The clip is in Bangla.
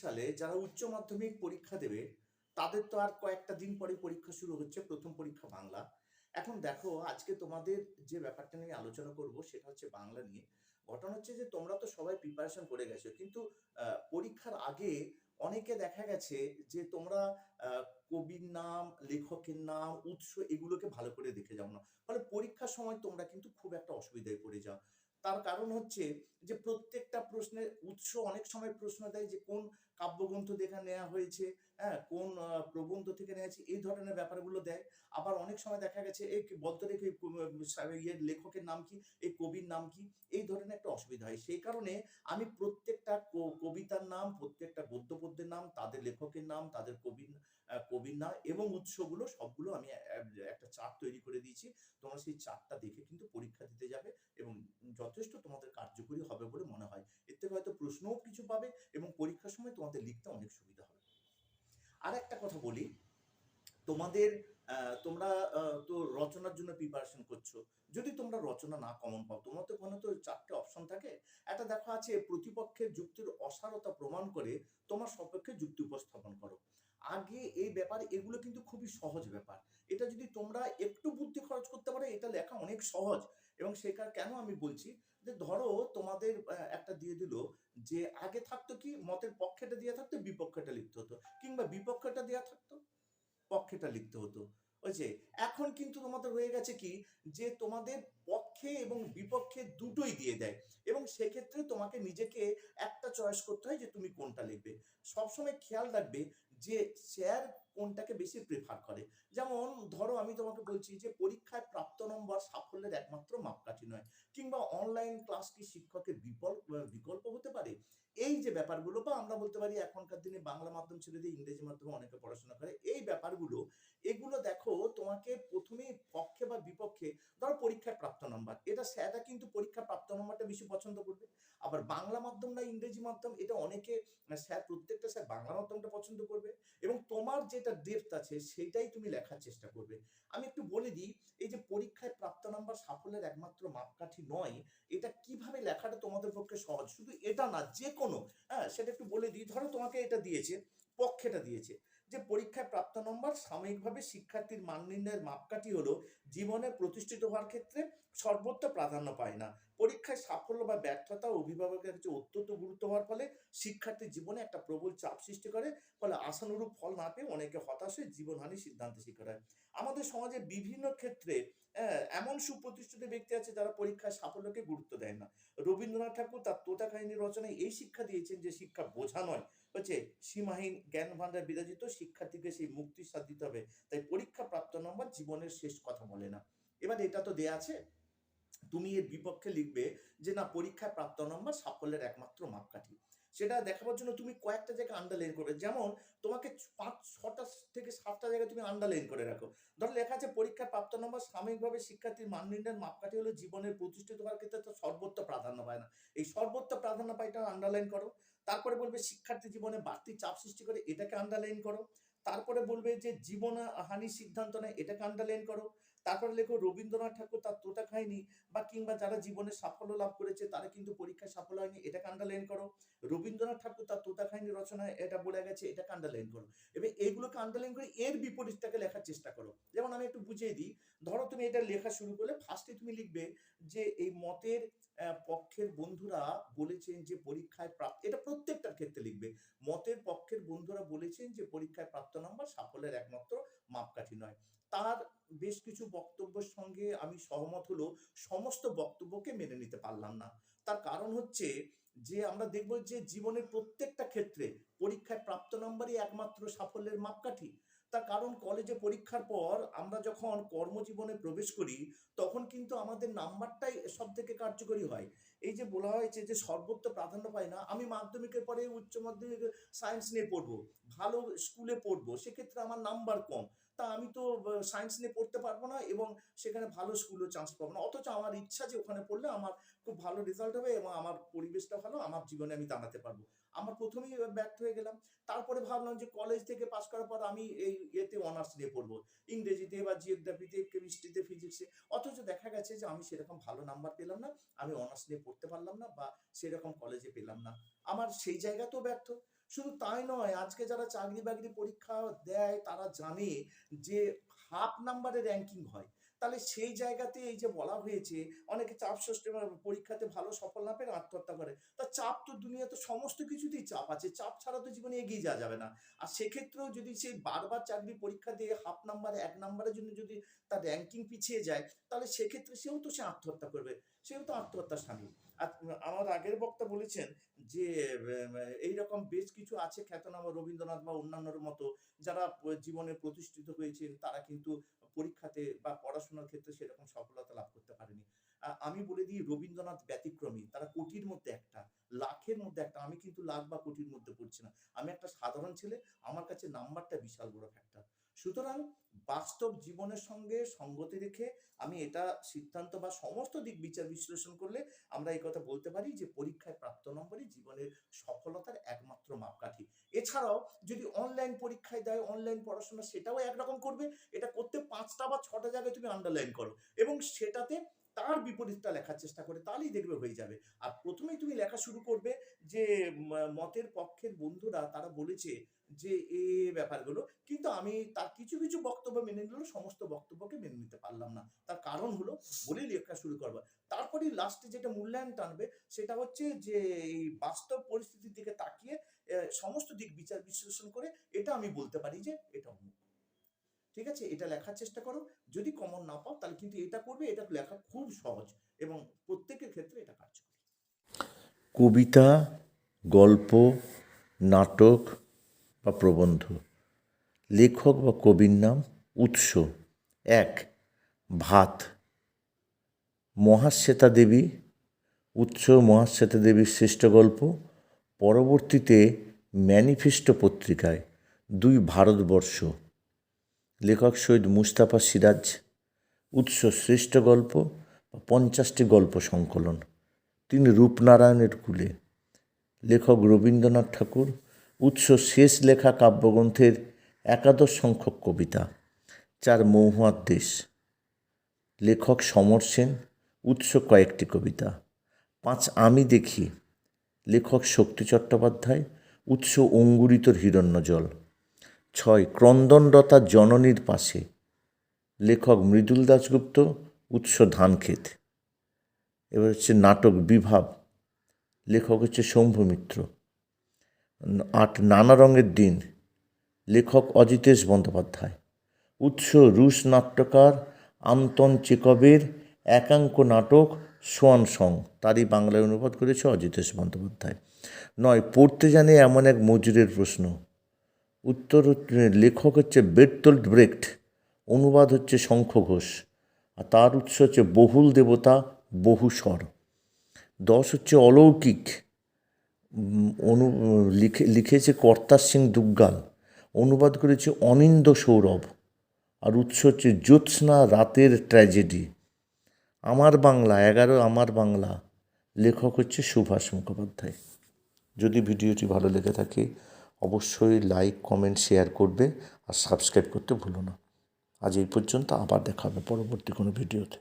সালে যারা উচ্চ মাধ্যমিক পরীক্ষা দেবে তাদের তো আর কয়েকটা দিন পরে পরীক্ষা শুরু হচ্ছে। প্রথম পরীক্ষা বাংলা। এখন দেখো আজকে তোমাদের যে ব্যাপারটা নিয়ে আলোচনা করব সেটা হচ্ছে বাংলা নিয়ে। ঘটনা হচ্ছে যে তোমরা তো সবাই প্রিপারেশন করে গেছো। কিন্তু পরীক্ষার আগে অনেকে দেখা গেছে যে তোমরা আ কবির নাম, লেখকের নাম, উৎস এগুলোকে ভালো করে দেখে যাও না। ফলে পরীক্ষার সময় তোমরা কিন্তু খুব একটা অসুবিধায় পড়ে যাও। তার কারণ হচ্ছে যে প্রত্যেকটা প্রশ্নের উৎস অনেক সময় প্রশ্ন দেয় যে কোন কাব্যগ্রন্থ থেকে নেয়া হয়েছে, হ্যাঁ? কোন প্রবন্ধ থেকে নেয়া হয়েছে, এই ধরনের ব্যাপারগুলো দেয়। আবার অনেক সময় দেখা গেছে এই বলতো দেখি ইয়ের লেখকের নাম কি? এই কবির নাম কি? এই ধরনের একটা অসুবিধা হয়। সেই কারণে আমি প্রত্যেকটা কবিতার নাম, প্রত্যেকটা গদ্য পদ্যের নাম, তাদের লেখকের নাম, তাদের কবির নাম এবং উৎসগুলো সবগুলো আমি একটা চার্ট তৈরি করে দিয়েছি। তোমরা সেই চার্টটা দেখে কিন্তু পরীক্ষা দিতে যাবে এবং যথেষ্ট তোমাদের কার্যকরী হবে বলে মনে হয়। এর থেকে হয়তো প্রশ্নও কিছু পাবে এবং পরীক্ষার সময় তোমাদের লিখতে অনেক সুবিধা হবে। আরেকটা কথা বলি, তোমাদের আ তোমরা তো রচনার জন্য প্রিপারেশন করছো। যদি তোমরা রচনা না কমন পাও, তোমার তো ওখানে তো ৪ টে অপশন থাকে। একটা দেখো আছে প্রতিপক্ষের যুক্তির অসারতা প্রমাণ করে তোমার সপক্ষে যুক্তি উপস্থাপন করো। আগে এই ব্যাপারে এগুলো কিন্তু খুবই সহজ ব্যাপার। এটা যদি তোমরা একটু বুদ্ধি খরচ করতে পারো এটা লেখা অনেক সহজ এবং কেন আমি বলছি যে ধরো তোমাদের একটা দিয়ে দিল যে আগে থাকতো কি মতের পক্ষেটা দেয়া থাকতো, বিপক্ষেটা লিখতে হতো। কিংবা বিপক্ষেটা দেয়া থাকতো পক্ষেটা লিখতে হতো। ওই যে এখন কিন্তু তোমাদের হয়ে গেছে কি যে তোমাদের পক্ষে এবং বিপক্ষে দুটোই দিয়ে দেয় এবং সেক্ষেত্রে তোমাকে নিজেকে একটা চয়েস করতে হয় যে তুমি কোনটা লিখবে। সবসময় খেয়াল রাখবে যে স্যার কোনটাকে বেশি প্রেফার করে। যেমন ধরো আমি তোমাকে বলছি যে পরীক্ষায় প্রাপ্ত নম্বর সাফল্যের একমাত্র মাপকাঠি নয় কিংবা অনলাইন ক্লাস কি শিক্ষকের বিকল্প হতে পারে? এই যে ব্যাপারগুলো বা আমরা বলতে পারি এখনকার দিনে বাংলা মাধ্যম ছেড়ে দিয়ে ইংরেজি মাধ্যমে অনেকে পড়াশোনা করে। এই ব্যাপারগুলো এগুলো দেখো তোমাকে ১ম এই পক্ষে বা বিপক্ষে ধরো পরীক্ষায় প্রাপ্ত নাম্বার। এটা স্যাররা কিন্তু পরীক্ষায় প্রাপ্ত নাম্বারটা বেশি পছন্দ করবে। আবার বাংলা মাধ্যম না ইংরেজি মাধ্যম এটা অনেকে প্রত্যেকটা স্যার বাংলা মাধ্যমটা পছন্দ করবে এবং তোমার যেটা ডেপথ আছে সেটাই তুমি লেখার চেষ্টা করবে। আমি একটু বলে দিই এই যে পরীক্ষায় প্রাপ্ত নাম্বার সাফল্যের একমাত্র মাপকাঠি নয়, এটা কিভাবে লেখাটা তোমাদের পক্ষে সহজ। শুধু এটা না যেকোনো সেটা একটু বলে দিই। ধরো তোমাকে এটা দিয়েছে, পক্ষেটা দিয়েছে যে পরীক্ষায় প্রাপ্ত নম্বর সাময়িকভাবে শিক্ষার্থীর মান নির্ণয়ের মাপকাঠি হলো জীবনে প্রতিষ্ঠিত হওয়ার ক্ষেত্রে সর্বোচ্চ প্রাধান্য পায় না। পরীক্ষায় সাফল্য বা ব্যর্থতা অভিভাবকের কাছে অত্যন্ত গুরুত্ব হওয়ার ফলে শিক্ষার্থীর জীবনে একটা প্রবল চাপ সৃষ্টি করে। ফলে আশানুরূপ ফল না পেয়ে অনেকে হতাশ হয়ে জীবনহানির সিদ্ধান্তে শিকার হয়। আমাদের সমাজে বিভিন্ন ক্ষেত্রে এমন সুপ্রতিষ্ঠিত ব্যক্তি আছে যারা পরীক্ষায় সাফল্যকে গুরুত্ব দেয় না। রবীন্দ্রনাথ ঠাকুর তার তোতা কাহিনী রচনায় এই শিক্ষা দিয়েছেন যে শিক্ষা বোঝা নয়, হচ্ছে সীমাহীন জ্ঞান ভান্ডার বিরাজিত শিক্ষার্থীকে সেই মুক্তির স্বাদ দিতে হবে। তাই পরীক্ষা প্রাপ্ত নম্বর জীবনের শেষ কথা বলে না। এবার এটা তো দেয়া আছে। তুমি এর বিপক্ষে লিখবে যে না পরীক্ষায় প্রাপ্ত নম্বর সাফল্যের একমাত্র মাপকাঠি। সেটা দেখাবার জন্য তুমি কয়েকটা জায়গায় আন্ডারলাইন করবে। যেমন তোমাকে ৫-৬ টা থেকে ৭ টা জায়গায় তুমি আন্ডারলাইন করে রাখো। ধরো লেখা আছে পরীক্ষায় প্রাপ্ত নম্বর সাময়িকভাবে শিক্ষার্থীর মান নির্ণয়ের মাপকাঠি হলো জীবনের প্রতিষ্ঠিত হওয়ার ক্ষেত্রে তো সর্বোচ্চ প্রাধান্য পায় না। এই সর্বোচ্চ প্রাধান্য পায়টা আন্ডারলাইন করো। তারপরে বলবে শিক্ষার্থী জীবনে বাড়তি চাপ সৃষ্টি করে এটাকে আন্ডারলাইন করো। তারপরে বলবে যে জীবন হানির সিদ্ধান্ত নেয় এটাকে আন্ডারলাইন করো। তারপরে লেখো রবীন্দ্রনাথ ঠাকুর তার তোতা কাহিনী বা কিংবা যারা জীবনে সাফল্য লাভ করেছে তারা কিন্তু পরীক্ষায় সাফল্য হয়নি এটাকে আন্ডারলাইন করো। রবীন্দ্রনাথ ঠাকুর তার তোতা কাহিনী রচনায় এটা বলে গেছে এটাকে আন্ডারলাইন করো। এবার এইগুলোকে আন্ডারলাইন করে এর বিপরীতটাকে লেখার চেষ্টা করো। যেমন আমি একটু বুঝিয়ে দিই। ধরো তুমি এটা লেখা শুরু করলে ফার্স্টে তুমি লিখবে যে এই মতের পক্ষের বন্ধুরা বলেছেন যে পরীক্ষায় এটা প্রত্যেকটার ক্ষেত্রে লিখবে। মতের পক্ষের বন্ধুরা বলেছেন যে পরীক্ষায় প্রাপ্ত নাম্বার সাফল্যের একমাত্র মাপকাঠি নয়। তার বেশ কিছু বক্তব্যের সঙ্গে আমি সহমত হলেও সমস্ত বক্তব্যকে মেনে নিতে পারলাম না। তার কারণ হচ্ছে যে আমরা দেখব যে জীবনের প্রত্যেকটা ক্ষেত্রে পরীক্ষায় প্রাপ্ত নম্বরই একমাত্র সাফল্যের মাপকাঠি। তার কারণ কলেজে পরীক্ষার পর আমরা যখন কর্মজীবনে প্রবেশ করি তখন কিন্তু আমাদের নাম্বারটাই সবথেকে কার্যকরী হয়। এই যে বলা হয়েছে যে সর্বোচ্চ প্রাধান্য পায় না, আমি মাধ্যমিকের পরে উচ্চ মাধ্যমিক সায়েন্স নিয়ে পড়বো, ভালো স্কুলে পড়বো, সেক্ষেত্রে আমার নাম্বার কম। তা আমি তো সায়েন্স নিয়ে পড়তে পারবো না এবং সেখানে ভালো স্কুলেও চান্স পাবো না, অথচ আমার ইচ্ছা যে ওখানে পড়লে আমার খুব ভালো রেজাল্ট হবে এবং আমার পরিবেশটা ভালো, আমার জীবনে আমি দাঁড়াতে পারবো। আমার প্রথমেই ব্যর্থ হয়ে গেলাম। তারপরে ভাবলাম যে কলেজ থেকে পাশ করার পর আমি এই এতে অনার্স নিয়ে পড়বো, ইংরেজিতে বা জিওগ্রাফিতে, কেমিস্ট্রিতে, ফিজিক্সে। অথচ দেখা গেছে যে আমি সেরকম ভালো নাম্বার পেলাম না, আমি অনার্স নিয়ে পড়তে পারলাম না বা সেরকম কলেজে পেলাম না। আমার সেই জায়গাতেও ব্যর্থ। শুধু তাই নয়, আজকে যারা চাকরি বাকরি পরীক্ষা দেয় তারা জানে যে হাফ নাম্বারে র্যাঙ্কিং হয়। তাহলে সেই জায়গাতে এই যে বলা হয়েছে অনেকে চাপ সৃষ্টি পরীক্ষাতে ভালো সফল না পেলে আত্মহত্যা করে। তা চাপ তো দুনিয়াতে সমস্ত কিছুতেই চাপ আছে, চাপ ছাড়া তো জীবনে এগিয়ে যাওয়া যাবে না। আর সেক্ষেত্রেও যদি সেই বারবার চাকরি পরীক্ষা দিয়ে হাফ নাম্বার ১ নাম্বারের জন্য যদি তার র্যাঙ্কিং পিছিয়ে যায়, তাহলে সেক্ষেত্রে সেও তো সে আত্মহত্যা করবে, সেও তো আত্মহত্যার শামিল। আর আমার আগের বক্তা বলেছেন যে এইরকম বেশ কিছু আছে খ্যাতনামা রবীন্দ্রনাথ বা অন্যান্যর মতো যারা জীবনে প্রতিষ্ঠিত হয়েছেন, তারা কিন্তু পরীক্ষাতে বা পড়াশোনার ক্ষেত্রে সেরকম সফলতা লাভ করতে পারেনি। আমি বলে দিই রবীন্দ্রনাথ ব্যতিক্রমী, তারা কোটির মধ্যে একটা, লাখের মধ্যে একটা। আমি কিন্তু লাখ বা কোটির মধ্যে পড়ছি না, আমি একটা সাধারণ ছেলে, আমার কাছে নাম্বারটা বিশাল বড় ফ্যাক্টর। সুতরাং বাস্তব জীবনের সঙ্গে সঙ্গতি রেখে আমি এটা সিদ্ধান্ত বা সমস্ত দিক বিচার বিশ্লেষণ করলে আমরা এই কথা বলতে পারি যে পরীক্ষায় প্রাপ্ত নম্বরই জীবনের সফলতার একমাত্র মাপকাঠি। এছাড়াও যদি অনলাইন পরীক্ষায় দেয়, অনলাইন পড়াশোনা সেটাও একরকম করবে। এটা করতে ৫টা বা ৬টা জায়গায় তুমি আন্ডারলাইন করো এবং সেটাতে তার বিপরীতটা লেখার চেষ্টা করে, তাহলেই দেখবে হয়ে যাবে। আর প্রথমেই তুমি লেখা শুরু করবে যে মতের পক্ষের বন্ধুরা তারা বলেছে যে ব্যাপারগুলো, কিন্তু আমি তার কিছু কিছু বক্তব্য মেনে নিলেও সমস্ত বক্তব্যকে মেনে নিতে পারলাম না। তার কারণ হলো বলেই লেখা শুরু করবা। তারপরেই লাস্টে যেটা মূল্যায়ন টানবে সেটা হচ্ছে যে এই বাস্তব পরিস্থিতির দিকে তাকিয়ে সমস্ত দিক বিচার বিশ্লেষণ করে এটা আমি বলতে পারি যে এটা অমুক। ঠিক আছে? এটা লেখার চেষ্টা করো। যদি কমন না পাও তাহলে কিন্তু এটা করবে, এটা লেখা খুব সহজ এবং প্রত্যেকের ক্ষেত্রে এটা কার্যকরী। কবিতা, গল্প, নাটক বা প্রবন্ধ। লেখক বা কবির নাম। উৎস: ১. ভাত, মহাশ্বেতা দেবী। উৎস: মহাশ্বেতা দেবীর শ্রেষ্ঠ গল্প, পরবর্তীতে ম্যানিফেস্টো পত্রিকায়। ২. ভারতবর্ষ, লেখক সৈয়দ মুস্তাফা সিরাজ। উৎস: শ্রেষ্ঠ গল্প, 50টি গল্প সংকলন। ৩. রূপনারায়ণের কুলে, লেখক রবীন্দ্রনাথ ঠাকুর। উৎস: শেষ লেখা কাব্যগ্রন্থের একাদশ সংখ্যক কবিতা। ৪. মহুয়ার দেশ, লেখক সমর সেন। উৎস: কয়েকটি কবিতা। ৫. আমি দেখি, লেখক শক্তি চট্টোপাধ্যায়। উৎস: অঙ্গুরিতর হিরণ্যজল। ৬. ক্রন্দনরতা জননীর পাশে, লেখক মৃদুল দাশগুপ্ত। উৎস: ধানক্ষেত। এবার হচ্ছে নাটক বিভাব, লেখক হচ্ছে শম্ভু মিত্র। ৮. নানা রঙের দিন, লেখক অজিতেশ বন্দ্যোপাধ্যায়। উৎস: রুশ নাট্যকার আন্তন চেকভের একাঙ্ক নাটক সোয়ান সং, তারই বাংলায় অনুবাদ করেছে অজিতেশ বন্দ্যোপাধ্যায়। ৯. পড়তে জানে এমন এক মজুরের প্রশ্ন। উত্তর লেখক হচ্ছে বের্তোল্ট ব্রেখট, অনুবাদ হচ্ছে শঙ্খ ঘোষ, আর তার উৎস হচ্ছে বহুল দেবতা বহু স্বর। ১০ হচ্ছে অলৌকিক, লিখেছে কর্তার সিং দুগ্গাল, অনুবাদ করেছে অনিন্দ্য সৌরভ, আর উৎস হচ্ছে জ্যোৎস্না রাতের ট্র্যাজেডি। আমার বাংলা ১১, আমার বাংলা, লেখক হচ্ছে সুভাষ মুখোপাধ্যায়। যদি ভিডিওটি ভালো লেগে থাকে অবশ্যই লাইক, কমেন্ট, শেয়ার করবে আর সাবস্ক্রাইব করতে ভুলো না। আজ এই পর্যন্ত, আবার দেখা হবে পরবর্তী কোনো ভিডিওতে।